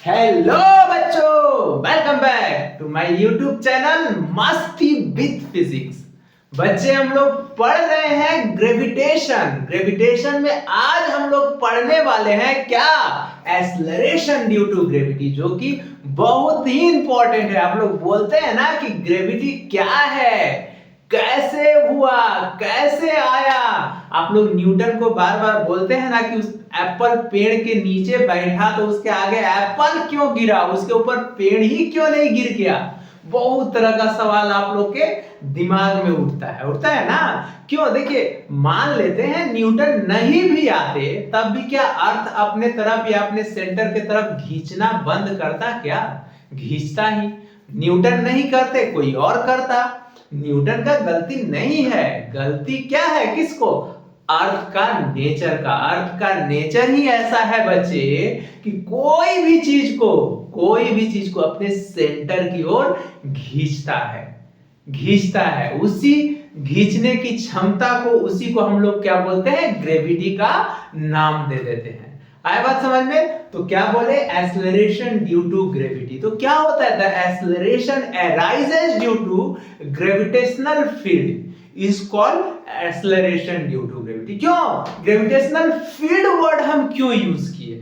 Hello बच्चों, welcome back to my YouTube channel Masti with physics. बच्चे, हम लोग पढ़ रहे हैं ग्रेविटेशन में आज हम लोग पढ़ने वाले हैं क्या? एक्सेलरेशन ड्यू टू ग्रेविटी, जो कि बहुत ही इंपॉर्टेंट है। आप लोग बोलते हैं ना कि ग्रेविटी क्या है, कैसे हुआ, कैसे आया। आप लोग न्यूटन को बार बार बोलते हैं ना कि उस एप्पल पेड़ के नीचे बैठा तो उसके आगे एप्पल क्यों गिरा, उसके ऊपर पेड़ ही क्यों नहीं गिर गया। बहुत तरह का सवाल आप लोग के दिमाग में उठता है ना। क्यों? देखिए, मान लेते हैं न्यूटन नहीं भी आते, तब भी क्या अर्थ अपने तरफ या अपने सेंटर के तरफ खींचना बंद करता? क्या खींचता ही। न्यूटन नहीं करते, कोई और करता। न्यूटन का गलती नहीं है, गलती क्या है? किसको? अर्थ का नेचर का। अर्थ का नेचर ही ऐसा है बच्चे कि कोई भी चीज को अपने सेंटर की ओर खींचता है। उसी खींचने की क्षमता को, उसी को हम लोग क्या बोलते हैं? ग्रेविटी का नाम दे देते हैं। आया बात समझ में? तो क्या बोले? Acceleration due to gravity. तो क्या होता है? The acceleration arises due to gravitational field is called acceleration due to gravity. क्यों ग्रेविटेशनल फील्ड वर्ड हम क्यों यूज किए?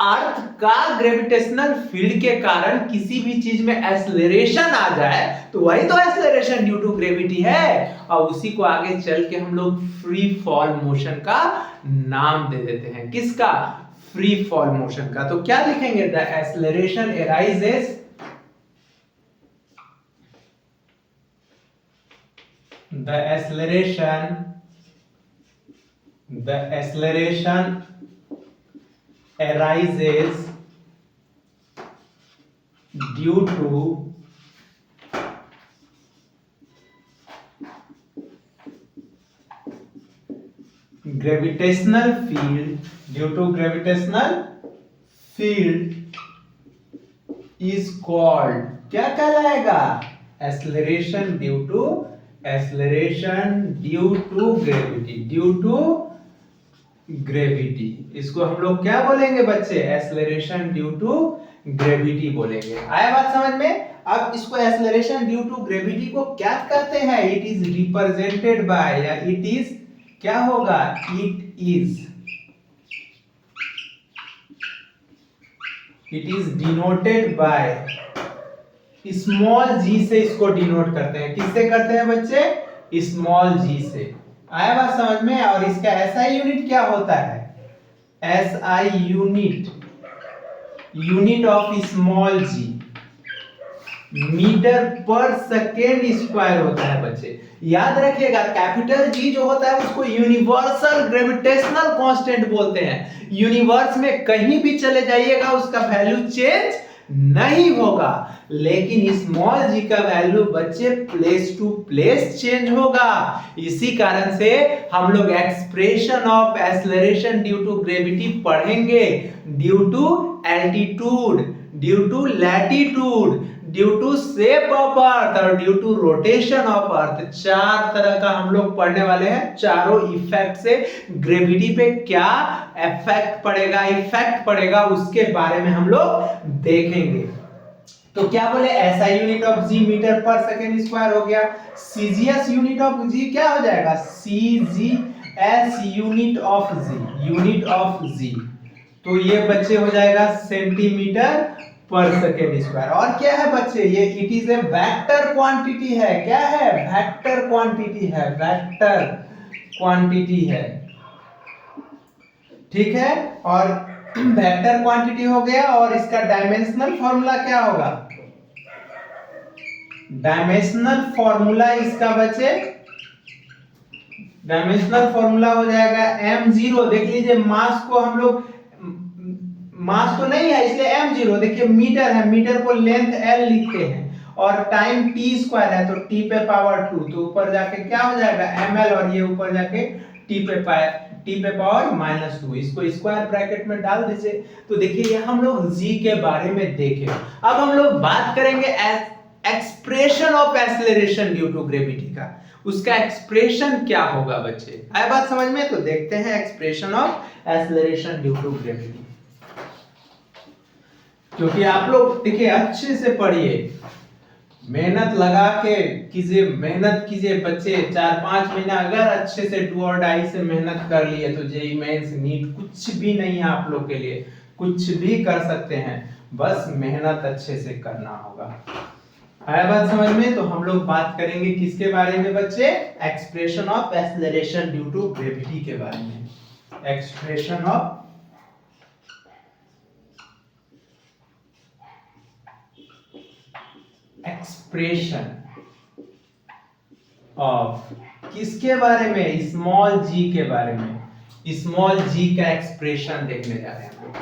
अर्थ का ग्रेविटेशनल फील्ड के कारण किसी भी चीज में एक्सेलरेशन आ जाए तो वही तो एक्सेलरेशन ड्यू टू ग्रेविटी है। और उसी को आगे चल के हम लोग फ्री फॉल मोशन का नाम दे देते हैं। किसका? फ्री फॉल मोशन का। तो क्या लिखेंगे? The acceleration arises the acceleration arises due to gravitational field is called, क्या कहलाएगा? Acceleration due to gravity. इसको हम लोग क्या बोलेंगे बच्चे? एक्सेलरेशन ड्यू टू ग्रेविटी बोलेंगे। आया बात समझ में? अब इसको एक्सेलरेशन ड्यू टू ग्रेविटी को क्या कहते हैं? इट इज रिप्रेजेंटेड बाय, या इट इज क्या होगा? It is denoted by small g से। इसको डिनोट करते हैं। किससे करते हैं बच्चे? स्मॉल जी से। आया बात समझ में? और इसका एसआई यूनिट क्या होता है? SI unit of small g metre per second square होता है बच्चे। याद रखिएगा, कैपिटल जी जो होता है उसको यूनिवर्सल ग्रेविटेशनल कांस्टेंट बोलते हैं। यूनिवर्स में कहीं भी चले जाइएगा उसका वैल्यू चेंज नहीं होगा, लेकिन स्मॉल जी का वैल्यू बच्चे प्लेस टू प्लेस चेंज होगा। इसी कारण से हम लोग expression of acceleration due to gravity पढ़ेंगे। Due to altitude, due to latitude, due to shape of earth और due to rotation of earth. चार तरह का हम लोग पढ़ने वाले हैं। चारों इफेक्ट से ग्रेविटी पे क्या इफेक्ट पड़ेगा उसके बारे में हम लोग देखेंगे। तो क्या बोले? SI unit of g metre per second square हो गया। सीजीएस यूनिट ऑफ जी क्या हो जाएगा? सीजीएस यूनिट ऑफ जी तो ये बच्चे हो जाएगा सेंटीमीटर पर सेकेंड स्क्वायर। और क्या है बच्चे? ये it is a vector quantity है। क्या है? वेक्टर क्वांटिटी है। ठीक है, और वेक्टर क्वांटिटी हो गया। और इसका डायमेंशनल फॉर्मूला क्या होगा? डायमेंशनल फॉर्मूला इसका बच्चे, डायमेंशनल फॉर्मूला हो जाएगा m0। देख लीजिए, मास को हम लोग, मास तो नहीं है इसलिए m0। देखिए मीटर है, मीटर को लेंथ l लिखते हैं और टाइम t स्क्वायर है तो t पे पावर 2, तो ऊपर जाके क्या हो जाएगा? ml, और ये ऊपर जाके t पे पावर -2। इसको स्क्वायर ब्रैकेट में डाल दीजिए। तो देखिए ये हम लोग g के बारे में देखे। अब हम लोग बात करेंगे expression of acceleration due to gravity का। उसका एक्सप्रेशन क्या होगा बच्चे? आया बात समझ में? तो देखते हैं expression of acceleration due to gravity. क्योंकि आप लोग देखिए अच्छे से पढ़िए, मेहनत लगा के कीजिए, मेहनत कीजिए बच्चे। 4-5 महीना अगर अच्छे से डू और डाई से मेहनत कर लिए तो जेईई मेंस नीट कुछ भी नहीं है आप लोग के लिए, कुछ भी कर सकते हैं, बस मेहनत अच्छे से करना होगा। आया बात समझ में? तो हम लोग बात करेंगे किसके बारे में बच्चे? Expression of acceleration due to gravity के बारे में। एक्सप्रेशन ऑफ एक्सप्रेशन ऑफ किसके बारे में? स्मॉल जी के बारे में। स्मॉल जी का एक्सप्रेशन देखने जा रहे हैं हम लोग।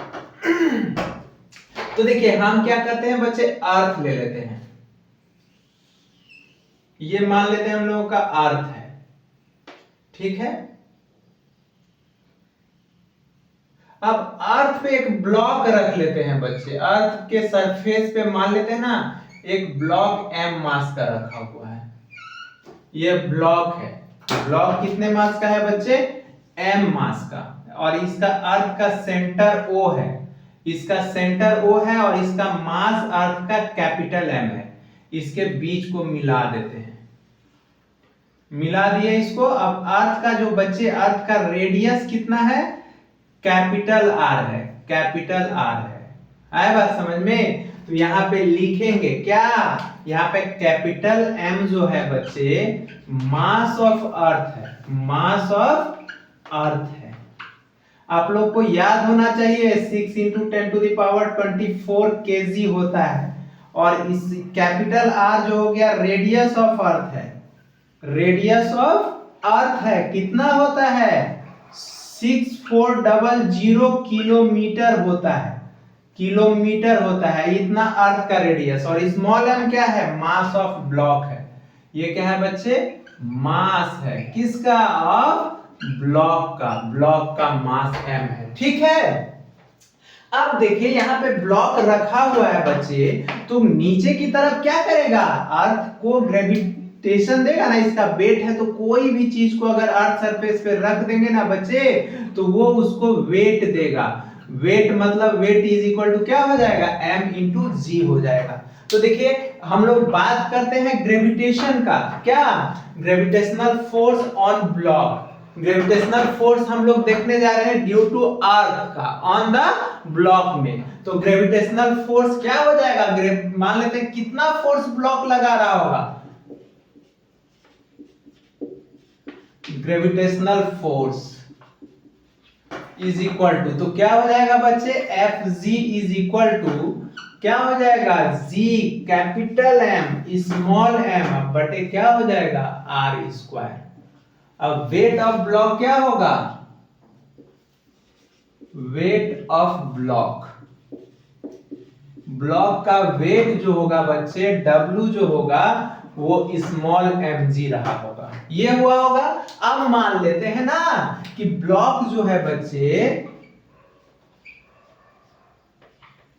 तो देखिए हम क्या करते हैं बच्चे, अर्थ ले लेते हैं, ये मान लेते हैं हम लोगों का अर्थ है, ठीक है। अब अर्थ पे एक ब्लॉक रख लेते हैं बच्चे, अर्थ के सरफेस पे मान लेते हैं ना एक ब्लॉक m मास का रखा हुआ है, ये ब्लॉक है। ब्लॉक कितने मास का है बच्चे? m मास का। और इसका अर्थ का सेंटर O है, इसका सेंटर O है और इसका मास अर्थ का कैपिटल M है। इसके बीच को मिला देते हैं, मिला दिए इसको। अब अर्थ का जो बच्चे, अर्थ का रेडियस कितना है? कैपिटल R है, कैपिटल R है। आया बात समझ में? तो यहाँ पे लिखेंगे क्या? यहाँ पे कैपिटल M जो है बच्चे मास ऑफ अर्थ है, मास ऑफ अर्थ है। आप लोग को याद होना चाहिए 6 × 10⁻24 kg होता है। और इस कैपिटल R जो हो गया रेडियस ऑफ अर्थ है, रेडियस ऑफ अर्थ है, कितना होता है? 6400 किलोमीटर होता है, किलोमीटर होता है इतना अर्थ का रेडियस। और स्मॉल m क्या है? मास ऑफ ब्लॉक है। ये क्या है बच्चे? मास है, किसका? ऑफ ब्लॉक का, ब्लॉक का मास m है, ठीक है। अब देखिए यहाँ पे ब्लॉक रखा हुआ है बच्चे, तो नीचे की तरफ क्या करेगा? अर्थ को ग्रेविटेशन देगा ना, इसका वेट है, तो कोई भी चीज को अगर अर्थ सरफेस पे रख देंगे ना बच्चे तो वो उसको वेट देगा। वेट मतलब वेट इज इक्वल टू क्या हो जाएगा? m × g हो जाएगा। तो देखिए हम लोग बात करते हैं ग्रेविटेशन का, क्या? Gravitational force on block. Gravitational force हम लोग देखने जा रहे हैं ड्यू टू अर्थ का ऑन द ब्लॉक में। तो ग्रेविटेशनल फोर्स क्या हो जाएगा? मान लेते हैं कितना फोर्स ब्लॉक लगा रहा होगा? Gravitational force is equal to, तो क्या हो जाएगा बच्चे? Fg इज इक्वल टू क्या हो जाएगा? G capital M small m बटे क्या हो जाएगा? R²। अब वेट ऑफ ब्लॉक क्या होगा? वेट ऑफ ब्लॉक, ब्लॉक का वेट जो होगा बच्चे W जो होगा वो स्मॉल mg रहा होगा, ये हुआ होगा। अब मान लेते हैं ना कि ब्लॉक जो है बच्चे,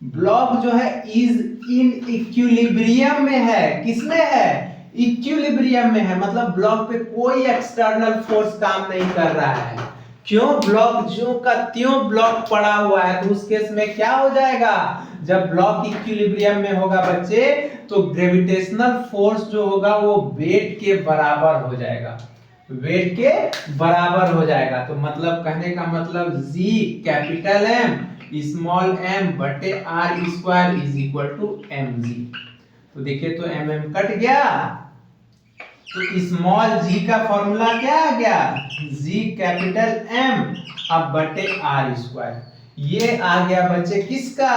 ब्लॉक जो है इज इन इक्विलिब्रियम में है। किसमें है? इक्विलिब्रियम में है, मतलब ब्लॉक पे कोई एक्सटर्नल फोर्स काम नहीं कर रहा है। क्यों? ब्लॉक जो का त्यों ब्लॉक पड़ा हुआ है। तो उस केस में क्या हो जाएगा? जब ब्लॉक इक्विलिब्रियम में होगा बच्चे तो ग्रेविटेशनल फोर्स जो होगा वो वेट के बराबर हो जाएगा, वेट के बराबर हो जाएगा। तो मतलब कहने का मतलब G capital M small m बटे R² is equal to mg। तो देखिए तो mm कट गया, तो स्मॉल g का फॉर्मूला क्या आ गया? G कैपिटल M अब बटे R²। ये आ गया बच्चे किसका?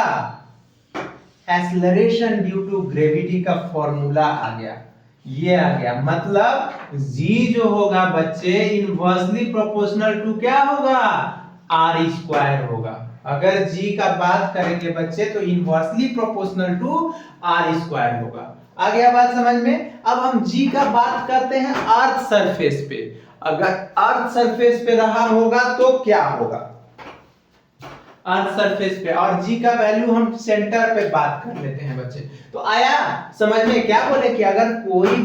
एक्सेलरेशन ड्यू टू ग्रेविटी का फॉर्मूला आ गया, ये आ गया। मतलब g जो होगा बच्चे इनवर्सली प्रोपोर्शनल टू क्या होगा? R² होगा। अगर g का बात करेंगे बच्चे तो इनवर्सली प्रोपोर्शनल टू R² होगा। आ गया बात समझ में? अब हम g का बात करते हैं अर्थ सरफेस पे। अगर अर्थ सरफेस पे रहा होगा तो क्या होगा? अर्थ सरफेस पे, और g का वैल्यू हम सेंटर पे बात कर लेते हैं बच्चे। तो आया समझ में? क्या बोले कि अगर कोई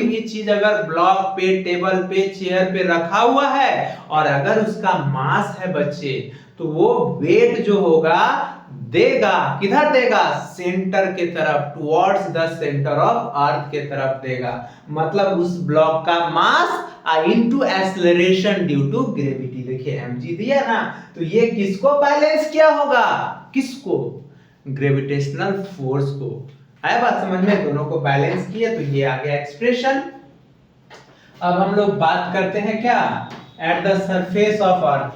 भी चीज अगर ब्लॉक पे, टेबल पे, चेयर पे रखा हुआ है और अगर उसका मास है बच्चे तो वो वेट जो होगा देगा, किधर देगा, सेंटर के तरफ, towards the centre of earth के तरफ देगा। मतलब उस ब्लॉक का mass into acceleration due to gravity. देखिए mg दिया ना, तो ये किसको बैलेंस किया होगा, किसको, ग्रेविटेशनल फोर्स को। आया बात समझ में, दोनों को बैलेंस किया तो ये आ गया एक्सप्रेशन। अब हम लोग बात करते हैं क्या, at the surface of earth.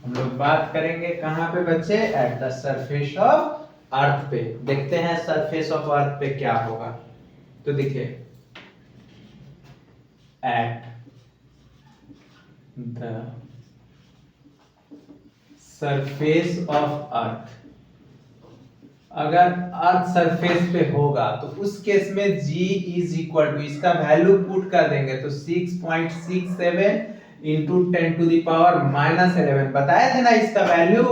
हम लोग बात करेंगे कहां पे बच्चे, at the surface of earth पे। देखते हैं सरफेस ऑफ अर्थ पे क्या होगा। तो देखिए at the surface of earth, अगर अर्थ सरफेस पे होगा तो उस केस में g इज इक्वल टू, इसका वैल्यू पुट कर देंगे तो 6.67 इंटू 10⁻⁻11 बताए थे ना। इसका वैल्यू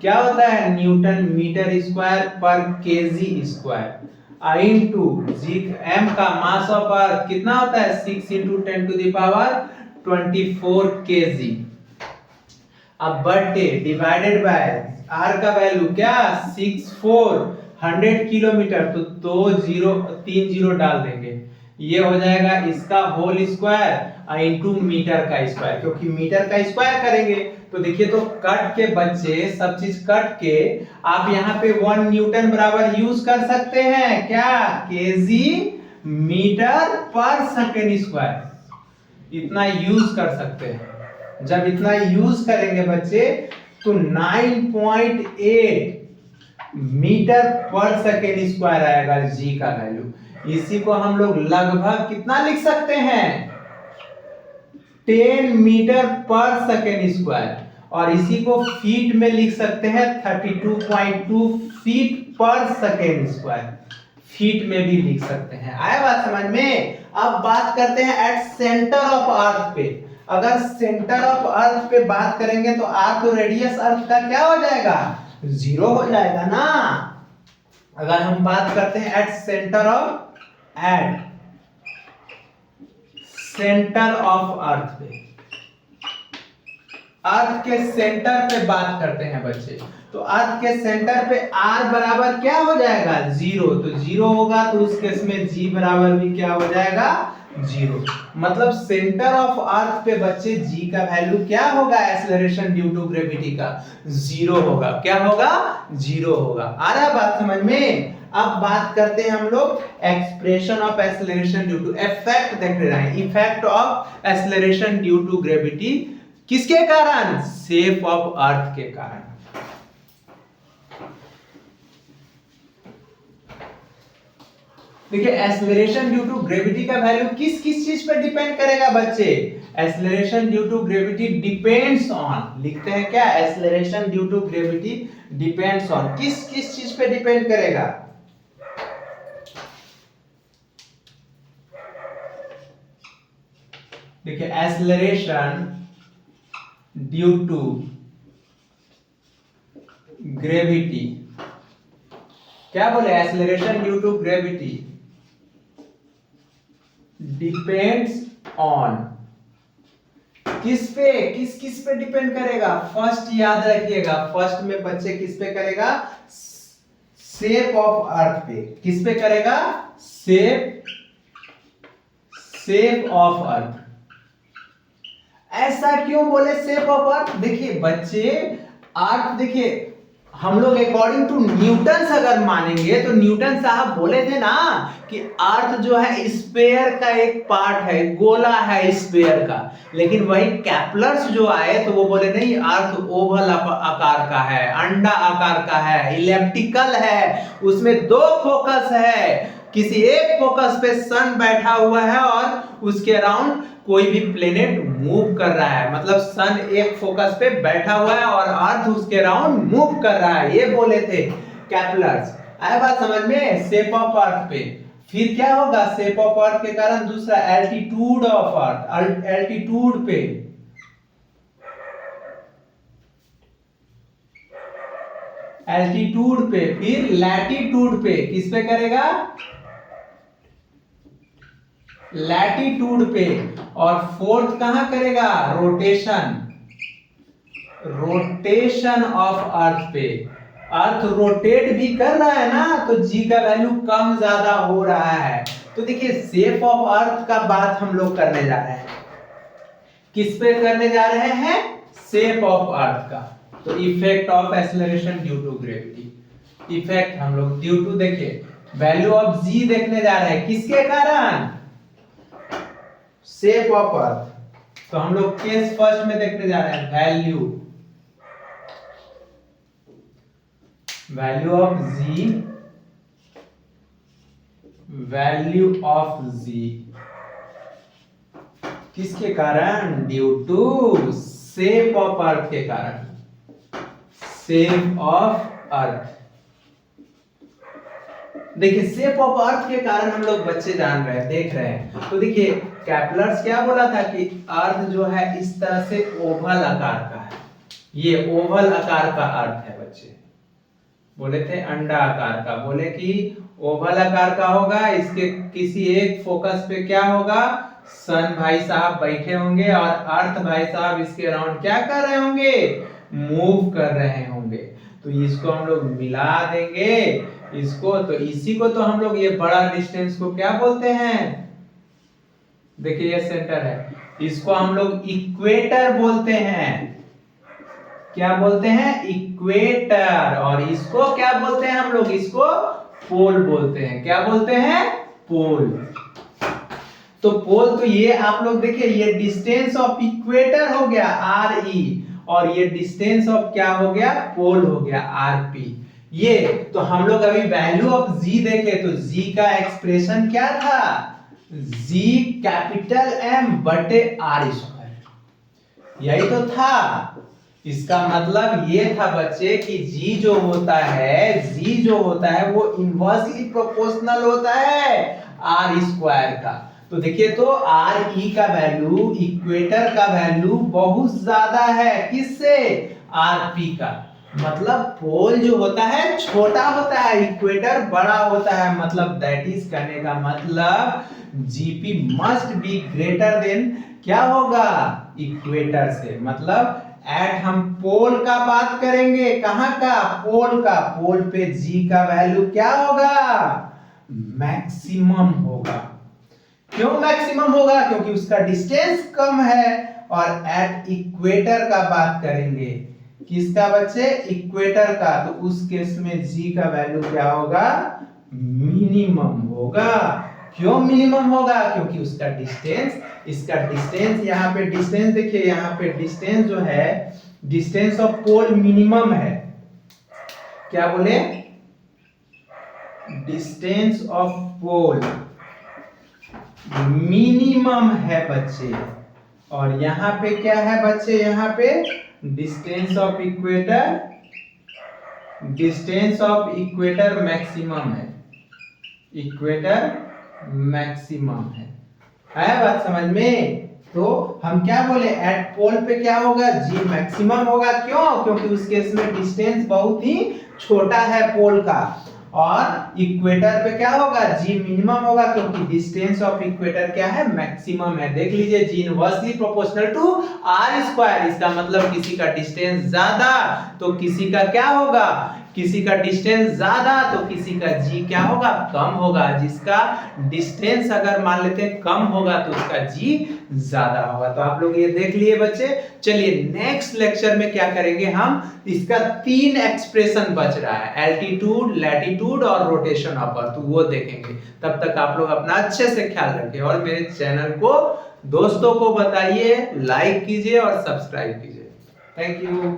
क्या होता है, न्यूटन मीटर स्क्वायर पर केजी स्क्वायर इंटू जी, एम का मास ऑफ अर्थ कितना होता है 6 इंटू 10⁻24 केजी। अब बर्थ डिवाइडेड बाय आर का वैल्यू क्या 100 किलोमीटर, तो 3 जीरो डाल देंगे, ये हो जाएगा इसका होल स्क्वायर इंटू मीटर का स्क्वायर, क्योंकि मीटर का स्क्वायर करेंगे तो देखिए तो कट के बच्चे सब चीज कट के आप यहाँ पे 1 न्यूटन बराबर यूज कर सकते हैं क्या, KG metre per second square, इतना यूज कर सकते हैं। जब इतना यूज करेंगे बच्चे तो 9.8 मीटर पर सेकेंड स्क्वायर आएगा जी का वैल्यू। इसी को हम लोग लगभग कितना लिख सकते हैं, 10 मीटर पर सेकेंड स्क्वायर, और इसी को फीट में लिख सकते हैं 32.2 फीट पर सेकेंड स्क्वायर, फीट में भी लिख सकते हैं। आया बात समझ में। अब बात करते हैं एट सेंटर ऑफ अर्थ पे। अगर सेंटर ऑफ अर्थ पे बात करेंगे तो आर तो रेडियस अर्थ का क्या हो जाएगा, 0 हो जाएगा ना। अगर हम बात करते हैं एट सेंटर ऑफ अर्थ पे, अर्थ के सेंटर पे बात करते हैं बच्चे, तो अर्थ के सेंटर पे r बराबर क्या हो जाएगा 0, तो 0 होगा तो उस केस में g बराबर भी क्या हो जाएगा 0। मतलब सेंटर ऑफ अर्थ पे बच्चे g का वैल्यू क्या होगा, एक्सेलरेशन ड्यू टू ग्रेविटी का 0 होगा। क्या होगा, 0 होगा। आ रहा है बात समझ में। अब बात करते हैं हम लोग expression of acceleration due to, effect देख रहे हैं, effect of acceleration due to gravity किसके कारण, शेप ऑफ अर्थ के कारण। देखिए एक्सेलरेशन ड्यू टू ग्रेविटी का वैल्यू किस किस चीज पर डिपेंड करेगा बच्चे, acceleration due to gravity depends on, लिखते हैं क्या, acceleration due to gravity depends on, किस किस चीज पे डिपेंड करेगा, देखिए एक्सेलरेशन ड्यू टू ग्रेविटी, क्या बोले, acceleration due to gravity depends on, किस पे, किस किस पे डिपेंड करेगा, फर्स्ट याद रखिएगा, फर्स्ट में बच्चे किस पे करेगा, शेप ऑफ अर्थ पे, किस पे करेगा, शेप ऑफ अर्थ। ऐसा क्यों बोले शेप ऑफ अर्थ, देखिए बच्चे अर्थ, देखिए हम लोग अकॉर्डिंग टू न्यूटन अगर मानेंगे तो न्यूटन साहब बोले थे ना कि अर्थ जो है स्फीयर का एक पार्ट है, गोला है स्फीयर का, लेकिन वही कैप्लर्स जो आए तो वो बोले नहीं, अर्थ ओवल आकार का है, अंडा आकार का है, इलिप्टिकल है, उसमें 2 फोकस है, किसी एक फोकस पे सन बैठा हुआ है और उसके अराउंड कोई भी प्लेनेट मूव कर रहा है, मतलब सन एक फोकस पे बैठा हुआ है और अर्थ उसके अराउंड मूव कर रहा है, ये बोले थे कैप्लर्स। आया बात समझ में, शेप ऑफ अर्थ पे। फिर क्या होगा, शेप ऑफ अर्थ के कारण दूसरा एल्टीट्यूड ऑफ अर्थ, एल्टीट्यूड पे, एल्टीट्यूड पे, फिर लैटिट्यूड पे, किस पे करेगा, लैटिट्यूड पे, और फोर्थ कहां करेगा, रोटेशन ऑफ अर्थ पे। अर्थ रोटेट भी कर रहा है ना, तो जी का वैल्यू कम ज्यादा हो रहा है। तो देखिए शेप ऑफ अर्थ का बात हम लोग करने जा रहे हैं। किस पे करने जा रहे हैं, शेप ऑफ अर्थ का। तो effect of acceleration due to gravity, effect हम लोग ड्यू टू, देखिए वैल्यू ऑफ जी देखने जा रहे हैं, किसके कारण, शेप ऑफ अर्थ। तो हम लोग केस फर्स्ट में देखने जा रहे हैं, वैल्यू ऑफ जी किसके कारण, due to shape of earth के कारण, शेप ऑफ अर्थ। देखिए शेप ऑफ अर्थ के कारण हम लोग बच्चे जान रहे हैं, देख रहे हैं। तो देखिए कैपलर्स क्या बोला था कि अर्थ जो है इस तरह से ओवल आकार का है, ये ओवल आकार का अर्थ है बच्चे। बोले थे अंडा आकार का, बोले कि ओवल आकार का होगा, इसके किसी एक फोकस पे क्या होगा, सन भाई साहब बैठे होंगे और अर्थ भाई साहब इसके अराउंड क्या कर रहे होंगे, मूव कर रहे होंगे। तो इसको हम लोग मिला देंगे इसको, तो इसी को तो हम लोग ये बड़ा डिस्टेंस को क्या बोलते हैं, देखिए ये सेंटर है, इसको हम लोग इक्वेटर बोलते हैं। क्या बोलते हैं, इक्वेटर। और इसको क्या बोलते हैं हम लोग, इसको पोल बोलते हैं। क्या बोलते हैं, पोल। तो पोल, तो ये आप लोग देखिए ये डिस्टेंस ऑफ इक्वेटर हो गया आर ई, और ये डिस्टेंस ऑफ क्या हो गया, पोल हो गया आर पी। ये तो हम लोग अभी वैल्यू ऑफ जी देखे, तो जी का एक्सप्रेशन क्या था, जी कैपिटल एम बटे आर स्क्वायर, यही तो था। इसका मतलब ये था बच्चे कि जी जो होता है वो इनवर्सली प्रोपोर्शनल होता है आर स्क्वायर का। तो देखिए तो आर ई का वैल्यू, इक्वेटर का वैल्यू बहुत ज्यादा है, किससे, आर पी का। मतलब पोल जो होता है छोटा होता है, इक्वेटर बड़ा होता है। मतलब दैट इज करने का मतलब GP must be greater than क्या होगा, इक्वेटर से। मतलब एट हम पोल का बात करेंगे, कहां का, पोल का। पोल पे जी का वैल्यू क्या होगा, मैक्सिमम होगा। क्यों मैक्सिमम होगा, क्योंकि उसका डिस्टेंस कम है। और एट इक्वेटर का बात करेंगे, किसका बच्चे, इक्वेटर का। तो उस केस में जी का वैल्यू क्या होगा, मिनिमम होगा। क्यों मिनिमम होगा, क्योंकि उसका डिस्टेंस, इसका डिस्टेंस, यहाँ पे डिस्टेंस देखिए, यहाँ पे डिस्टेंस जो है, डिस्टेंस ऑफ पोल मिनिमम है। क्या बोले, डिस्टेंस ऑफ पोल मिनिमम है बच्चे। और यहाँ पे क्या है बच्चे, यहाँ पे डिस्टेंस ऑफ इक्वेटर मैक्सिमम है, इक्वेटर मैक्सिमम है बात समझ में। तो हम क्या बोले, एट पोल पे क्या होगा, जी मैक्सिमम होगा। क्यों, क्योंकि उस केस में डिस्टेंस बहुत ही छोटा है पोल का। और इक्वेटर पे क्या होगा, जी मिनिमम होगा, क्योंकि डिस्टेंस ऑफ इक्वेटर क्या है, मैक्सिमम है। देख लीजिए जी inversely proportional to r square. इसका मतलब किसी का डिस्टेंस ज्यादा तो किसी का क्या होगा, किसी का डिस्टेंस ज्यादा तो किसी का जी क्या होगा, कम होगा। जिसका डिस्टेंस अगर मान लेते हैं कम होगा तो उसका जी ज्यादा होगा। तो आप लोग ये देख लिए बच्चे। चलिए नेक्स्ट लेक्चर में क्या करेंगे हम, इसका 3 एक्सप्रेशन बच रहा है, एल्टीट्यूड, लैटिट्यूड और रोटेशन ऑफ अर्थ, तो वो देखेंगे। तब तक आप लोग अपना अच्छे से ख्याल रखिए और मेरे चैनल को दोस्तों को बताइए, लाइक कीजिए और सब्सक्राइब कीजिए। Thank you.